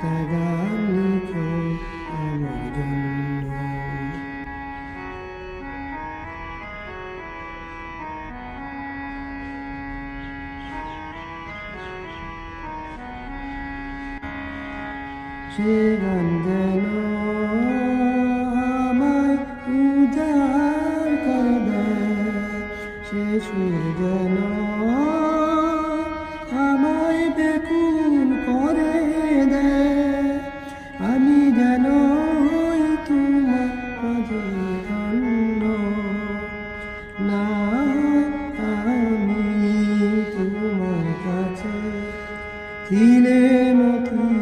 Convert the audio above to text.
একটা গান লিখো আমার জন্য। সে গান যেন আমায় উজাড় করে দেয়, সে সুর যেন আমায় বেকুল করে দেয়। আমি যেন হই তোমার মাঝে ধন্য, না আমি তোমার কাছে ছিলে মতি